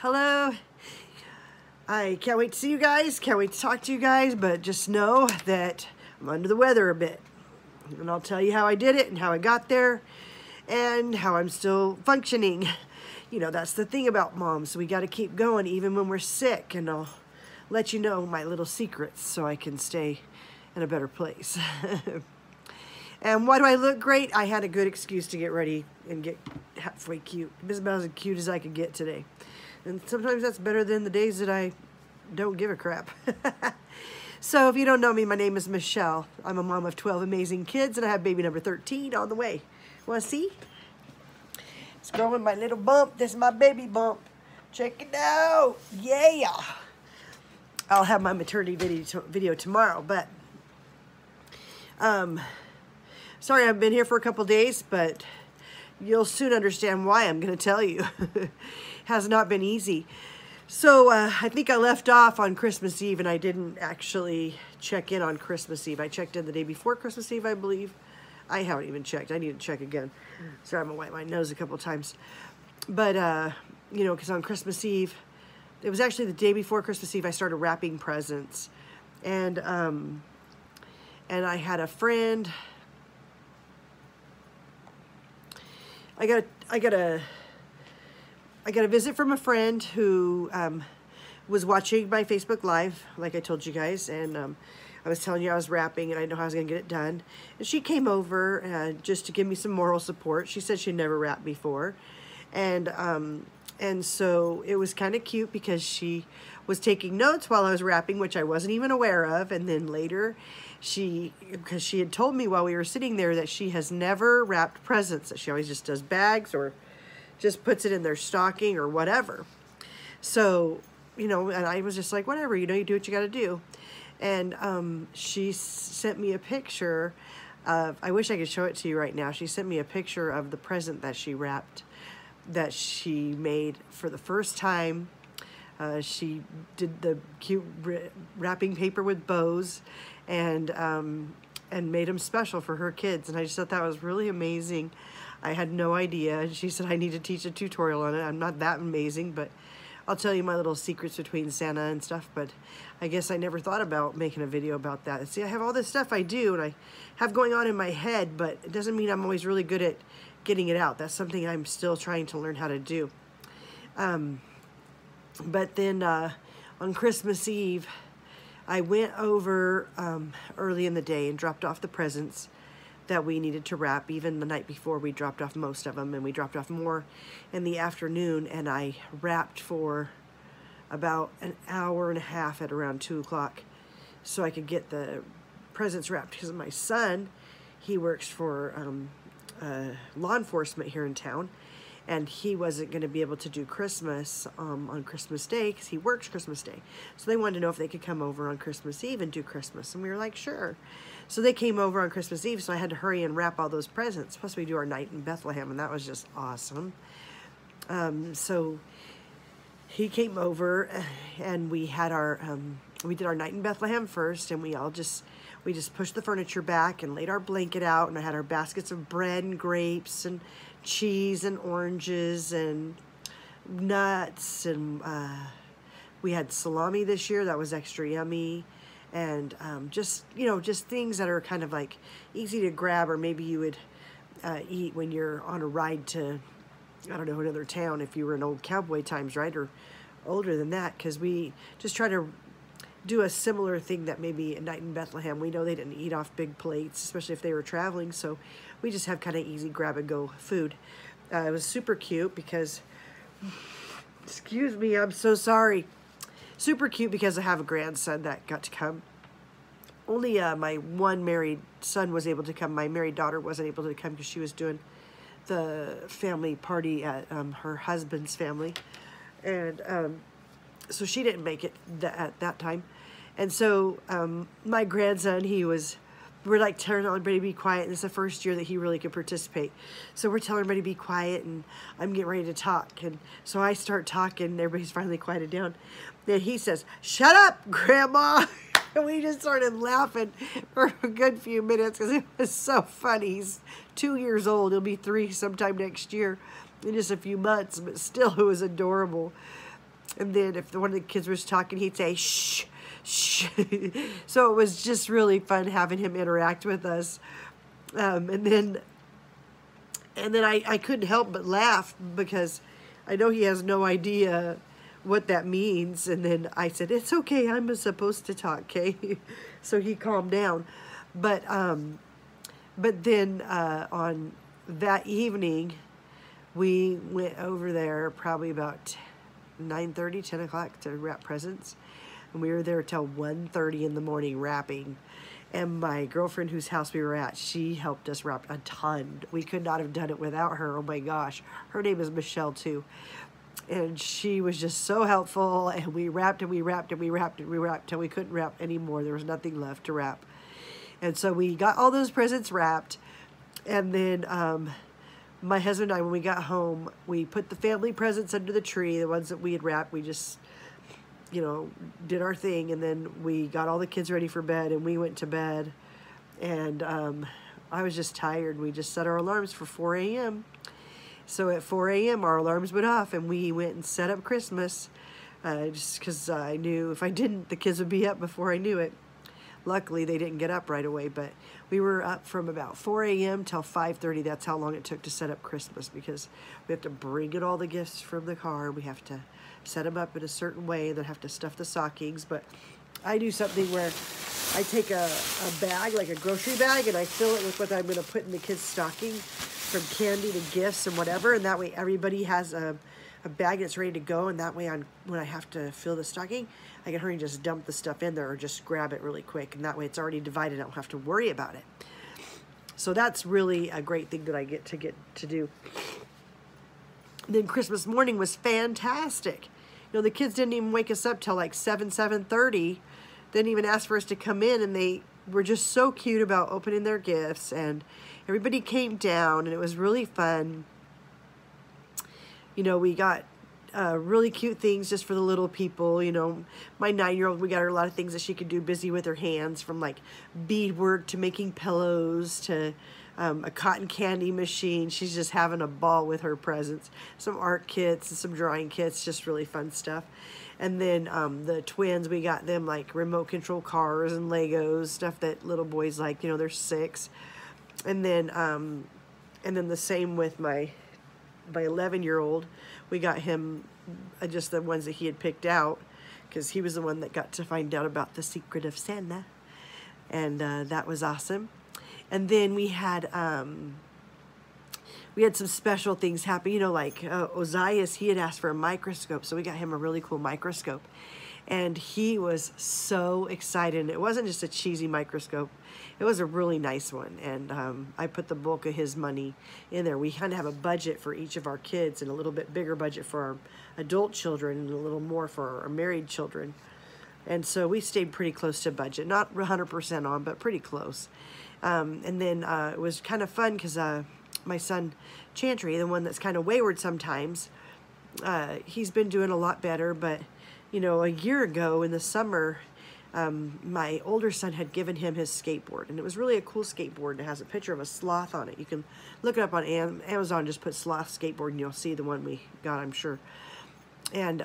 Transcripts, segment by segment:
Hello. I can't wait to see you guys. Can't wait to talk to you guys, but just know that I'm under the weather a bit. And I'll tell you how I did it and how I got there and how I'm still functioning. You know, that's the thing about moms. We got to keep going even when we're sick, and I'll let you know my little secrets so I can stay in a better place. And why do I look great? I had a good excuse to get ready and get halfway cute. It was about as cute as I could get today. And sometimes that's better than the days that I don't give a crap. So if you don't know me, my name is Michelle. I'm a mom of 12 amazing kids, and I have baby number 13 on the way. Want to see? It's growing my little bump. This is my baby bump. Check it out. Yeah. I'll have my maternity video tomorrow, but sorry I've been here for a couple days, but you'll soon understand why I'm going to tell you. Has not been easy. So I think I left off on Christmas Eve, and I didn't actually check in on Christmas Eve. I checked in the day before Christmas Eve, I believe. I haven't even checked. I need to check again. Sorry, I'm going to wipe my nose a couple times. But, you know, because on Christmas Eve, it was actually the day before Christmas Eve, I started wrapping presents. And I had a friend. I got a visit from a friend who was watching my Facebook Live, like I told you guys, and I was telling you I was wrapping and I didn't know how I was going to get it done. And she came over just to give me some moral support. She said she'd never wrapped before, and so it was kind of cute because she was taking notes while I was wrapping, which I wasn't even aware of. And then later, because she had told me while we were sitting there that she has never wrapped presents, that she always just does bags or just puts it in their stocking or whatever. So, you know, and I was just like, whatever, you know, you do what you got to do. And she sent me a picture of, I wish I could show it to you right now. She sent me a picture of the present that she wrapped, that she made for the first time. She did the cute wrapping paper with bows and made them special for her kids. And I just thought that was really amazing. I had no idea. And she said I need to teach a tutorial on it. I'm not that amazing, but I'll tell you my little secrets between Santa and stuff. But I guess I never thought about making a video about that. See, I have all this stuff I do and I have going on in my head, but it doesn't mean I'm always really good at getting it out. That's something I'm still trying to learn how to do. But then on Christmas Eve, I went over early in the day and dropped off the presents that we needed to wrap. Even the night before, we dropped off most of them, and we dropped off more in the afternoon, and I wrapped for about an hour and a half at around 2 o'clock so I could get the presents wrapped, because my son, he works for law enforcement here in town, and he wasn't going to be able to do Christmas on Christmas Day because he works Christmas Day. So they wanted to know if they could come over on Christmas Eve and do Christmas. And we were like, sure. So they came over on Christmas Eve, so I had to hurry and wrap all those presents. Plus we do our night in Bethlehem, and that was just awesome. So he came over, and we had our, we did our night in Bethlehem first, and we just pushed the furniture back and laid our blanket out, and I had our baskets of bread and grapes and cheese and oranges and nuts, and we had salami this year that was extra yummy, and just, you know, just things that are kind of like easy to grab, or maybe you would eat when you're on a ride to, I don't know, another town if you were in old cowboy times, right, or older than that, because we just try to do a similar thing that maybe a night in Bethlehem. We know they didn't eat off big plates, especially if they were traveling, so we just have kind of easy grab-and-go food. It was super cute because, excuse me, I'm so sorry. Super cute because I have a grandson that got to come. Only my one married son was able to come. My married daughter wasn't able to come because she was doing the family party at her husband's family. And so she didn't make it at that time. And so my grandson, we're like telling everybody to be quiet, and it's the first year that he really could participate. So we're telling everybody to be quiet, and I'm getting ready to talk. And so I start talking, and everybody's finally quieted down. Then he says, "Shut up, Grandma." And we just started laughing for a good few minutes because it was so funny. He's 2 years old. He'll be 3 sometime next year in just a few months, but still it was adorable. And then if one of the kids was talking, he'd say, shh, shh. So it was just really fun having him interact with us. And then I couldn't help but laugh because I know he has no idea what that means. And then I said, it's okay, I'm supposed to talk, okay? So he calmed down. But then on that evening, we went over there probably about 9:30, 10 o'clock to wrap presents. And we were there till 1:30 in the morning wrapping. And my girlfriend whose house we were at, she helped us wrap a ton. We could not have done it without her. Oh my gosh. Her name is Michelle too. And she was just so helpful. And we wrapped and we wrapped and we wrapped and we wrapped till we couldn't wrap anymore. There was nothing left to wrap. And so we got all those presents wrapped. And then my husband and I, when we got home, we put the family presents under the tree, the ones that we had wrapped. We just, you know, did our thing, and then we got all the kids ready for bed, and we went to bed. And I was just tired. We just set our alarms for 4 a.m. So at 4 a.m. our alarms went off, and we went and set up Christmas, just because I knew if I didn't, the kids would be up before I knew it. Luckily, they didn't get up right away, but we were up from about 4 a.m. till 5:30. That's how long it took to set up Christmas, because we have to bring in all the gifts from the car. We have to set them up in a certain way, then have to stuff the stockings. But I do something where I take a bag, like a grocery bag, and I fill it with what I'm going to put in the kids' stocking, from candy to gifts and whatever, and that way everybody has a bag that's ready to go, and that way when I have to fill the stocking, I can hurry and just dump the stuff in there or just grab it really quick, and that way it's already divided. I don't have to worry about it. So that's really a great thing that I get to do. Then Christmas morning was fantastic. You know, the kids didn't even wake us up till like 7:30. Didn't even ask for us to come in, and they were just so cute about opening their gifts, and everybody came down, and it was really fun. You know, we got really cute things just for the little people. You know, my 9-year-old, we got her a lot of things that she could do busy with her hands, from like beadwork to making pillows to a cotton candy machine. She's just having a ball with her presents. Some art kits and some drawing kits, just really fun stuff. And then the twins, we got them like remote control cars and Legos, stuff that little boys like. You know, they're 6. And then the same with my 11-year-old. We got him just the ones that he had picked out, because he was the one that got to find out about the secret of Santa, and that was awesome. And then we had some special things happen. You know, like Ozias, he had asked for a microscope, so we got him a really cool microscope, and he was so excited. And it wasn't just a cheesy microscope. It was a really nice one, and I put the bulk of his money in there. We kind of have a budget for each of our kids, and a little bit bigger budget for our adult children, and a little more for our married children. And so we stayed pretty close to budget. Not 100% on, but pretty close. And then it was kind of fun because my son, Chantry, the one that's kind of wayward sometimes, he's been doing a lot better. But, you know, a year ago in the summer, my older son had given him his skateboard, and it was really a cool skateboard, and it has a picture of a sloth on it. You can look it up on Amazon, just put sloth skateboard, and you'll see the one we got, I'm sure. And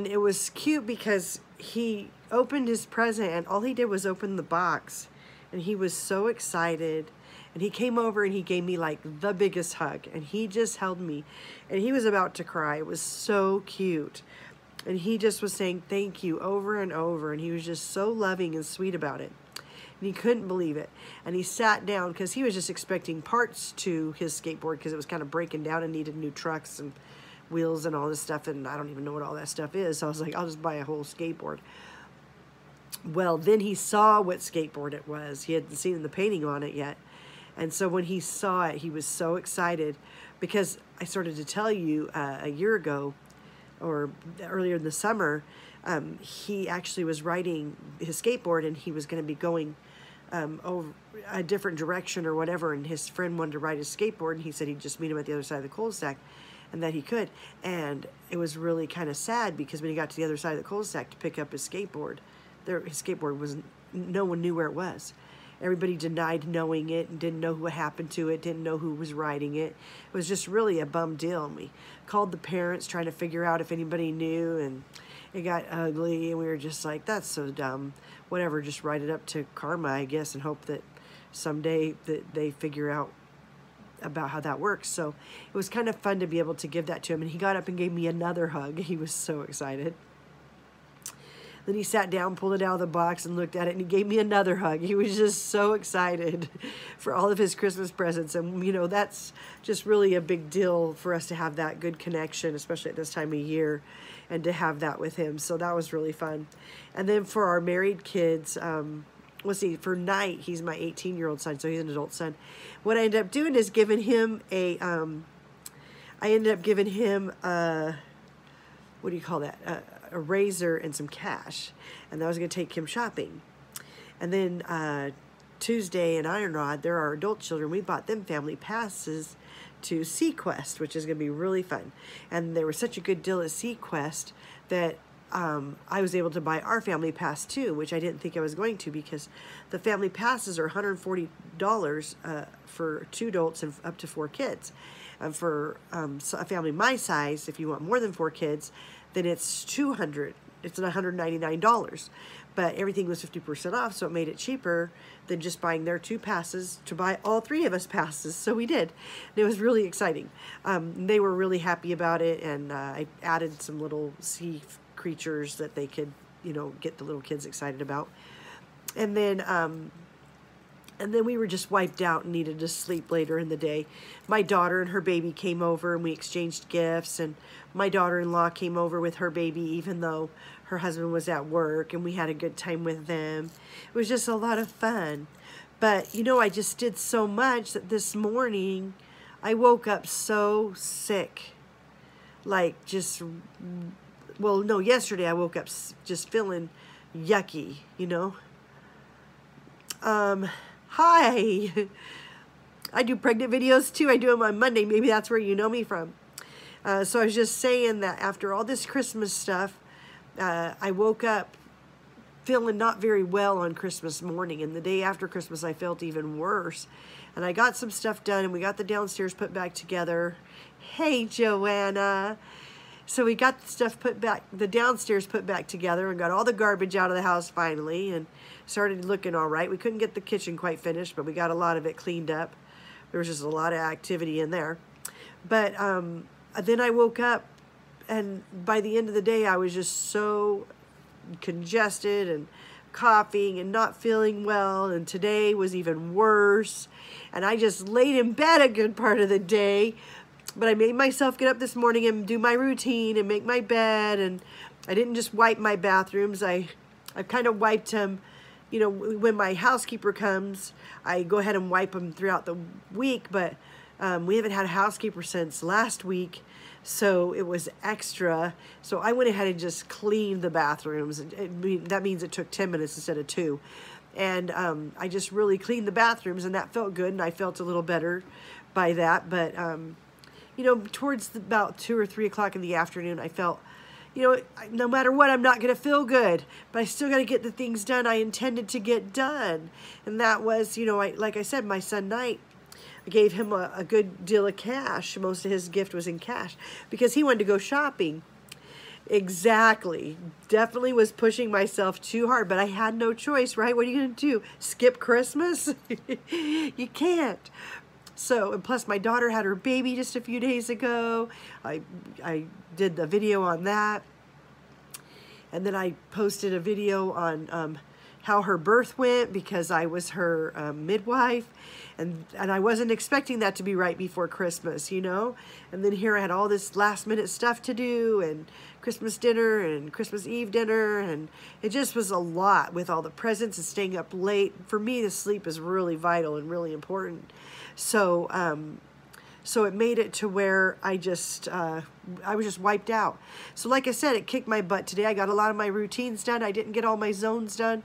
it was cute because he opened his present, and all he did was open the box, and he was so excited. And he came over and he gave me like the biggest hug, and he just held me, and he was about to cry. It was so cute. And he just was saying thank you over and over, and he was just so loving and sweet about it. And he couldn't believe it. And he sat down because he was just expecting parts to his skateboard, because it was kind of breaking down and needed new trucks and wheels and all this stuff, and I don't even know what all that stuff is. So I was like, I'll just buy a whole skateboard. Well, then he saw what skateboard it was. He hadn't seen the painting on it yet. And so when he saw it, he was so excited, because I started to tell you a year ago, or earlier in the summer, he actually was riding his skateboard, and he was going to be going over a different direction or whatever, and his friend wanted to ride his skateboard, and he said he'd just meet him at the other side of the cul-de-sac, and that he could. And it was really kind of sad, because when he got to the other side of the cul-de-sac to pick up his skateboard, his skateboard was, no one knew where it was. Everybody denied knowing it and didn't know what happened to it, didn't know who was writing it. It was just really a bum deal. And we called the parents trying to figure out if anybody knew, and it got ugly, and we were just like, that's so dumb. Whatever, just write it up to karma, I guess, and hope that someday that they figure out about how that works. So it was kind of fun to be able to give that to him, and he got up and gave me another hug. He was so excited. Then he sat down, pulled it out of the box, and looked at it, and he gave me another hug. He was just so excited for all of his Christmas presents. And, you know, that's just really a big deal for us to have that good connection, especially at this time of year, and to have that with him. So that was really fun. And then for our married kids, let's see, for Knight, he's my 18-year-old son, so he's an adult son. What I ended up doing is giving him a, what do you call that? A razor and some cash. And I was going to take him shopping. And then Tuesday in Iron Rod, there are adult children. We bought them family passes to SeaQuest, which is going to be really fun. And there was such a good deal at SeaQuest that I was able to buy our family pass too, which I didn't think I was going to, because the family passes are $140 for 2 adults and up to 4 kids. And for a family my size, if you want more than 4 kids, then it's $200. It's $199. But everything was 50% off, so it made it cheaper than just buying their 2 passes to buy all 3 of us passes. So we did. And it was really exciting. They were really happy about it, and I added some little sea creatures that they could, you know, get the little kids excited about. And then we were just wiped out and needed to sleep later in the day. My daughter and her baby came over, and we exchanged gifts, and my daughter-in-law came over with her baby, even though her husband was at work, and we had a good time with them. It was just a lot of fun. But, you know, I just did so much that this morning I woke up so sick. Like, just, well, no, yesterday I woke up just feeling yucky, you know. Hi. I do pregnant videos too. I do them on Monday. Maybe that's where you know me from. So I was just saying that after all this Christmas stuff, I woke up feeling not very well on Christmas morning. And the day after Christmas, I felt even worse. And I got some stuff done, and we got the downstairs put back together. Hey, Joanna. So we got the stuff put back, the downstairs put back together, and got all the garbage out of the house finally, and started looking all right. We couldn't get the kitchen quite finished, but we got a lot of it cleaned up. There was just a lot of activity in there. But then I woke up, and by the end of the day, I was just so congested and coughing and not feeling well, and today was even worse. And I just laid in bed a good part of the day. But I made myself get up this morning and do my routine and make my bed, and I didn't just wipe my bathrooms. I've kind of wiped them, you know, when my housekeeper comes, I go ahead and wipe them throughout the week, but we haven't had a housekeeper since last week, so it was extra. So I went ahead and just cleaned the bathrooms. That means it took 10 minutes instead of 2. And I just really cleaned the bathrooms, and that felt good, and I felt a little better by that. But you know, towards about 2 or 3 o'clock in the afternoon, I felt, you know, no matter what, I'm not going to feel good, but I still got to get the things done I intended to get done. And that was, you know, like I said, my son Knight, I gave him a good deal of cash. Most of his gift was in cash because he wanted to go shopping. Exactly. Definitely was pushing myself too hard, but I had no choice, right? What are you going to do? Skip Christmas? You can't. So, and plus my daughter had her baby just a few days ago. I did the video on that. And then I posted a video on how her birth went, because I was her midwife. And I wasn't expecting that to be right before Christmas, you know. And then here I had all this last minute stuff to do, and Christmas dinner and Christmas Eve dinner. And it just was a lot with all the presents and staying up late. For me, the sleep is really vital and really important. So, so it made it to where I was just wiped out. So like I said, it kicked my butt today. I got a lot of my routines done. I didn't get all my zones done,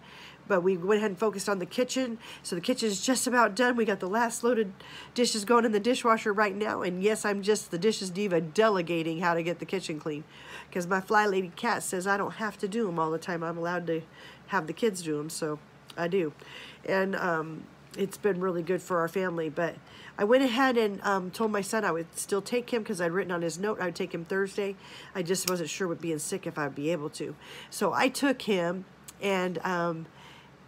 but we went ahead and focused on the kitchen. So the kitchen is just about done. We got the last loaded dishes going in the dishwasher right now. And yes, I'm just the dishes diva delegating how to get the kitchen clean, because my fly lady cat says I don't have to do them all the time. I'm allowed to have the kids do them. So I do. And it's been really good for our family. But I went ahead and told my son I would still take him because I'd written on his note I would take him Thursday. I just wasn't sure with being sick if I'd be able to. So I took him, and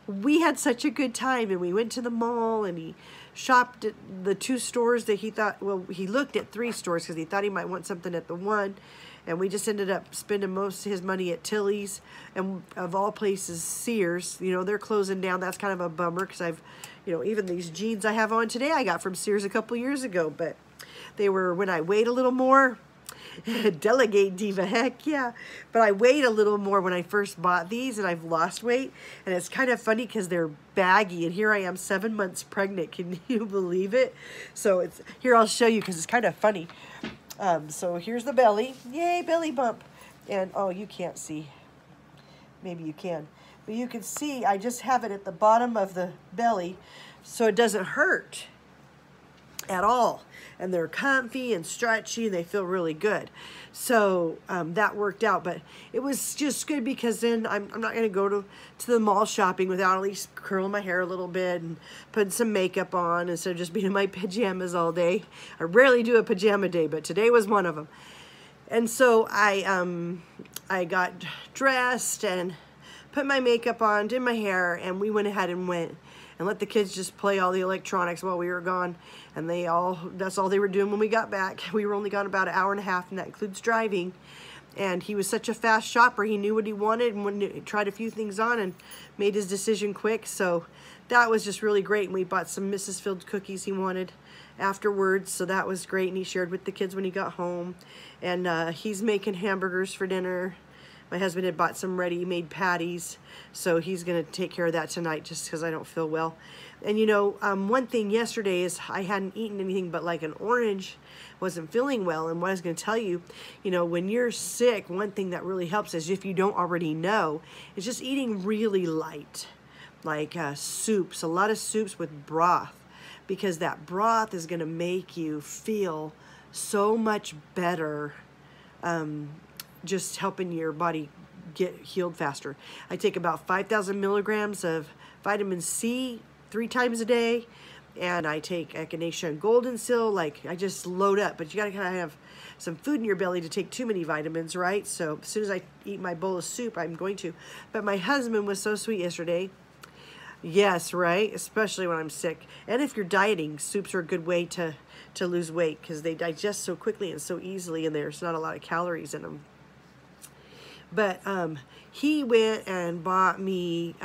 we had such a good time. And we went to the mall, and he shopped at the 2 stores that he thought, well, he looked at 3 stores because he thought he might want something at the one. And we just ended up spending most of his money at Tilly's, and of all places, Sears. You know, they're closing down. That's kind of a bummer because I've, you know, even these jeans I have on today I got from Sears a couple years ago. But they were, when I weighed a little more, delegate diva, heck yeah. But I weighed a little more when I first bought these, and I've lost weight. And it's kind of funny because they're baggy, and here I am 7 months pregnant. Can you believe it? So it's, here I'll show you because it's kind of funny. So here's the belly. Yay, belly bump. And, oh, you can't see. Maybe you can. But you can see I just have it at the bottom of the belly so it doesn't hurt at all. And they're comfy and stretchy, and they feel really good. So that worked out. But it was just good because then I'm not going to go to the mall shopping without at least curling my hair a little bit and putting some makeup on instead of just being in my pajamas all day. I rarely do a pajama day, but today was one of them. And so I got dressed and put my makeup on, did my hair, and we went ahead and went and let the kids just play all the electronics while we were gone. And that's all they were doing when we got back. We were only gone about an hour and a half, and that includes driving. And he was such a fast shopper. He knew what he wanted and tried a few things on and made his decision quick. So that was just really great. And we bought some Mrs. Fields cookies he wanted afterwards. So that was great. And he shared with the kids when he got home. And he's making hamburgers for dinner. My husband had bought some ready-made patties, so he's going to take care of that tonight just because I don't feel well. And, you know, one thing yesterday is I hadn't eaten anything but like an orange, wasn't feeling well. And what I was going to tell you, you know, when you're sick, one thing that really helps is, if you don't already know, is just eating really light, like soups, a lot of soups with broth, because that broth is going to make you feel so much better, just helping your body get healed faster. I take about 5,000 milligrams of vitamin C 3 times a day, and I take echinacea and golden seal. Like, I just load up, but you gotta kind of have some food in your belly to take too many vitamins, right? So as soon as I eat my bowl of soup, I'm going to. But my husband was so sweet yesterday. Yes, right? Especially when I'm sick. And if you're dieting, soups are a good way to lose weight because they digest so quickly and so easily, and there's not a lot of calories in them. But he went and bought me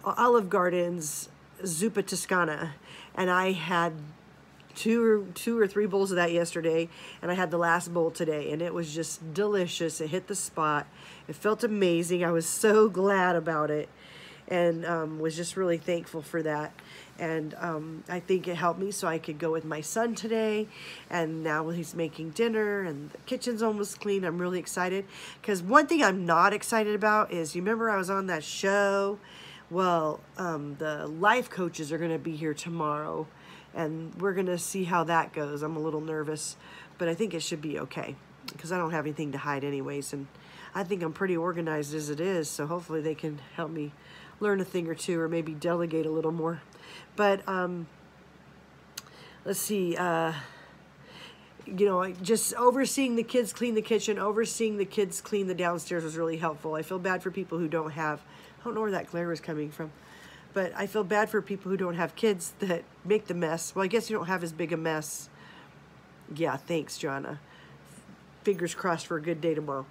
Olive Garden's Zuppa Toscana, and I had two or three bowls of that yesterday, and I had the last bowl today, and it was just delicious. It hit the spot. It felt amazing. I was so glad about it, and was just really thankful for that. And I think it helped me so I could go with my son today. And now he's making dinner and the kitchen's almost clean. I'm really excited. Because one thing I'm not excited about is, you remember I was on that show? Well, the life coaches are going to be here tomorrow. And we're going to see how that goes. I'm a little nervous. But I think it should be okay. Because I don't have anything to hide anyways. And I think I'm pretty organized as it is. So hopefully they can help me learn a thing or two, or maybe delegate a little more. But let's see, you know, just overseeing the kids clean the kitchen, overseeing the kids clean the downstairs was really helpful. I feel bad for people who don't have, I don't know where that glare was coming from, but I feel bad for people who don't have kids that make the mess. Well, I guess you don't have as big a mess. Yeah, thanks, Jonna. Fingers crossed for a good day tomorrow.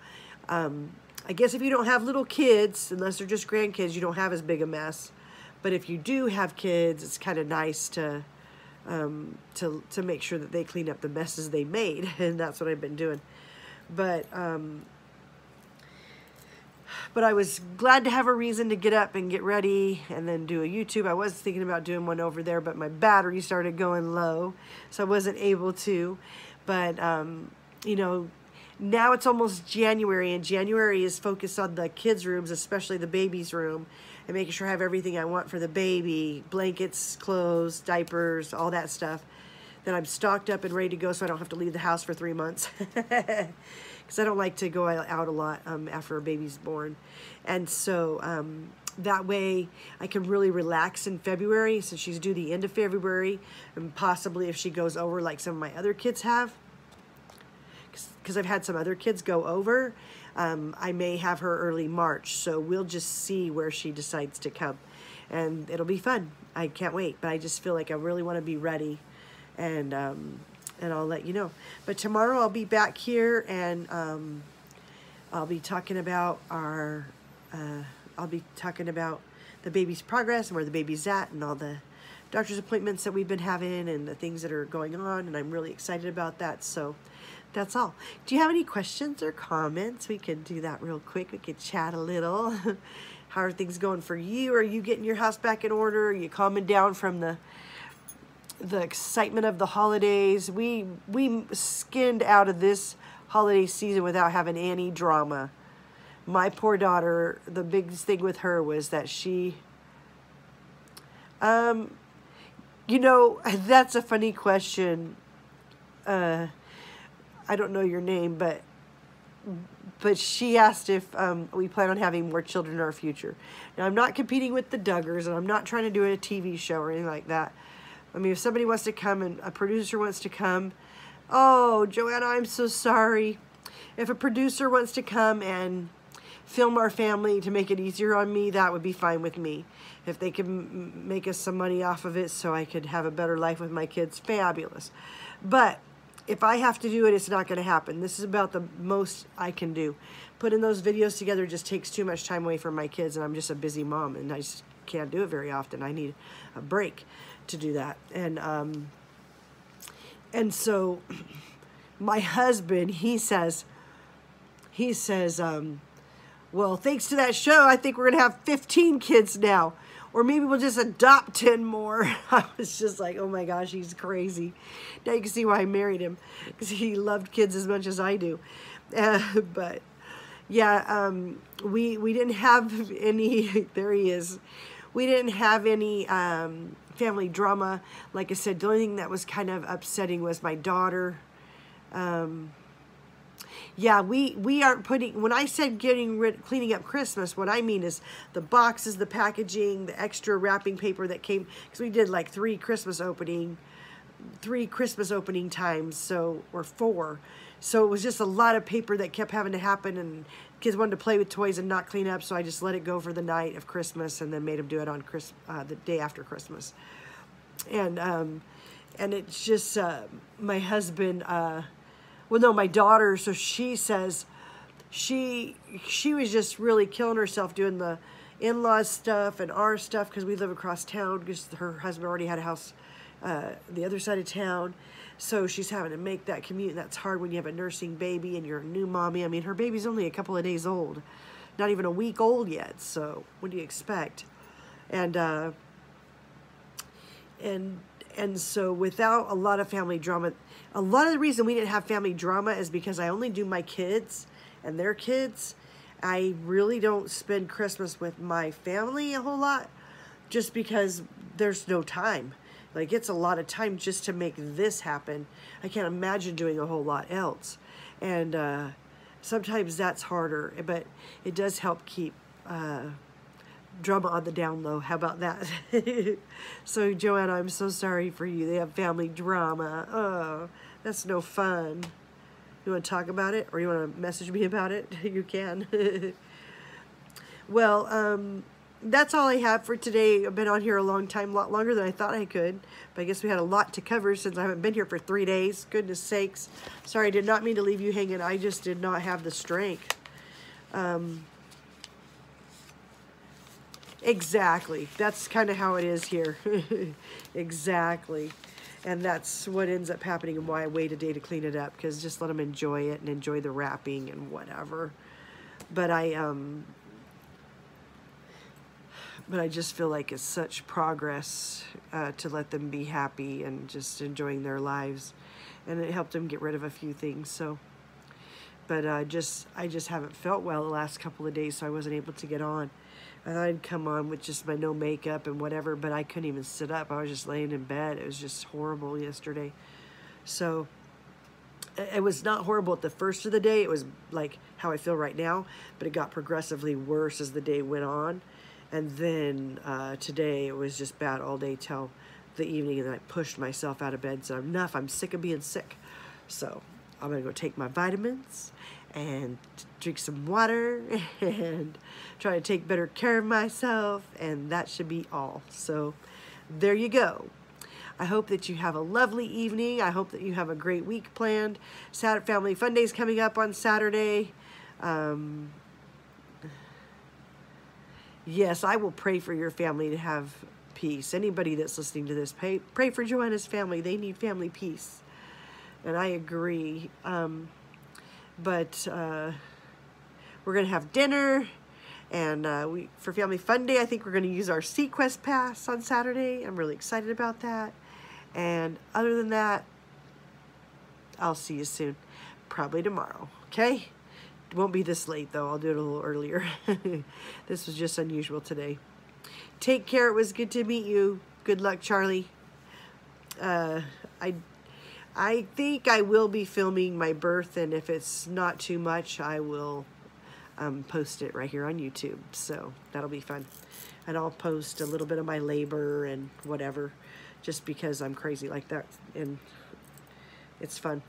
I guess if you don't have little kids, unless they're just grandkids, you don't have as big a mess. But if you do have kids, it's kind of nice to make sure that they clean up the messes they made, and that's what I've been doing. But I was glad to have a reason to get up and get ready and then do a YouTube. I was thinking about doing one over there, but my battery started going low, so I wasn't able to. But you know, now it's almost January, and January is focused on the kids' rooms, especially the baby's room, and making sure I have everything I want for the baby, blankets, clothes, diapers, all that stuff. Then I'm stocked up and ready to go so I don't have to leave the house for 3 months. Because I don't like to go out a lot after a baby's born. And so that way I can really relax in February, since she's due the end of February, and possibly if she goes over like some of my other kids have, because I've had some other kids go over, I may have her early March. So we'll just see where she decides to come, and it'll be fun. I can't wait, but I just feel like I really want to be ready, and I'll let you know. But tomorrow I'll be back here, and I'll be talking about the baby's progress and where the baby's at, and all the doctor's appointments that we've been having, and the things that are going on, and I'm really excited about that. So that's all. Do you have any questions or comments? We could do that real quick. We could chat a little. How are things going for you? Are you getting your house back in order? Are you calming down from the excitement of the holidays? We skinned out of this holiday season without having any drama. My poor daughter, the biggest thing with her was that she, you know, that's a funny question. I don't know your name, but she asked if we plan on having more children in our future. Now, I'm not competing with the Duggars, and I'm not trying to do a TV show or anything like that. I mean, if somebody wants to come and a producer wants to come, oh, Joanna, I'm so sorry. If a producer wants to come and film our family to make it easier on me, that would be fine with me. If they can make us some money off of it so I could have a better life with my kids, fabulous. But if I have to do it, it's not going to happen. This is about the most I can do. Putting those videos together just takes too much time away from my kids, and I'm just a busy mom, and I just can't do it very often. I need a break to do that. And so my husband, he says, well, thanks to that show, I think we're going to have 15 kids now. Or maybe we'll just adopt 10 more. I was just like, oh my gosh, he's crazy. Now you can see why I married him, because he loved kids as much as I do. But yeah, we didn't have any, there he is. We didn't have any family drama. Like I said, the only thing that was kind of upsetting was my daughter. Yeah, we aren't putting, when I said cleaning up Christmas, what I mean is the boxes, the packaging, the extra wrapping paper that came, because we did like three Christmas opening times, so, or 4. So it was just a lot of paper that kept having to happen, and kids wanted to play with toys and not clean up, so I just let it go for the night of Christmas, and then made them do it on the day after Christmas. And it's just, my husband, well, no, my daughter, so she says she was just really killing herself doing the in-laws stuff and our stuff, because we live across town, because her husband already had a house the other side of town. So she's having to make that commute, and that's hard when you have a nursing baby and you're a new mommy. I mean, her baby's only a couple of days old, not even a week old yet, so what do you expect? And so without a lot of family drama, a lot of the reason we didn't have family drama is because I only do my kids and their kids. I really don't spend Christmas with my family a whole lot, just because there's no time. Like, it's a lot of time just to make this happen. I can't imagine doing a whole lot else. And sometimes that's harder, but it does help keep drama on the down low. How about that? So, Joanna, I'm so sorry for you. They have family drama. Oh, that's no fun. You want to talk about it, or you want to message me about it? You can. Well, that's all I have for today. I've been on here a long time, a lot longer than I thought I could. But I guess we had a lot to cover since I haven't been here for 3 days. Goodness sakes. Sorry, I did not mean to leave you hanging. I just did not have the strength. Exactly. That's kind of how it is here. Exactly. And that's what ends up happening, and why I wait a day to clean it up, because just let them enjoy it and enjoy the wrapping and whatever. But I just feel like it's such progress to let them be happy and just enjoying their lives, and it helped them get rid of a few things. So, but I just haven't felt well the last couple of days, so I wasn't able to get on. I thought I'd come on with just my no makeup and whatever, but I couldn't even sit up. I was just laying in bed. It was just horrible yesterday. So it was not horrible at the first of the day. It was like how I feel right now, but it got progressively worse as the day went on. And then today it was just bad all day till the evening, and then I pushed myself out of bed. So enough, I'm sick of being sick. So I'm gonna go take my vitamins and drink some water and try to take better care of myself, and that should be all. So there you go. I hope that you have a lovely evening. I hope that you have a great week planned. Family Fun Day is coming up on Saturday. Yes, I will pray for your family to have peace. Anybody that's listening to this, pray for Joanna's family. They need family peace. And I agree. But we're going to have dinner. And for Family Fun Day, I think we're going to use our SeaQuest Pass on Saturday. I'm really excited about that. And other than that, I'll see you soon. Probably tomorrow, okay? It won't be this late, though. I'll do it a little earlier. This was just unusual today. Take care. It was good to meet you. Good luck, Charlie. I think I will be filming my birth, and if it's not too much, I will post it right here on YouTube. So that'll be fun. And I'll post a little bit of my labor and whatever, just because I'm crazy like that. And it's fun.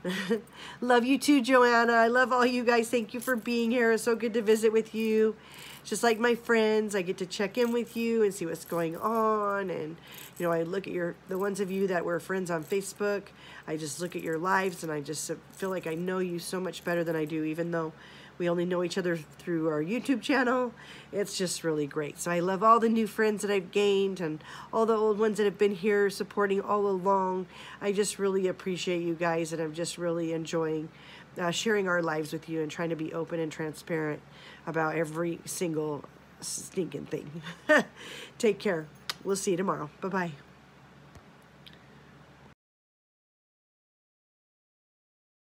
Love you too, Joanna. I love all you guys. Thank you for being here. It's so good to visit with you. Just like my friends, I get to check in with you and see what's going on. And, you know, I look at the ones of you that were friends on Facebook. I just look at your lives, and I just feel like I know you so much better than I do, even though we only know each other through our YouTube channel. It's just really great. So I love all the new friends that I've gained and all the old ones that have been here supporting all along. I just really appreciate you guys, and I'm just really enjoying sharing our lives with you and trying to be open and transparent about every single stinking thing. Take care. We'll see you tomorrow. Bye-bye.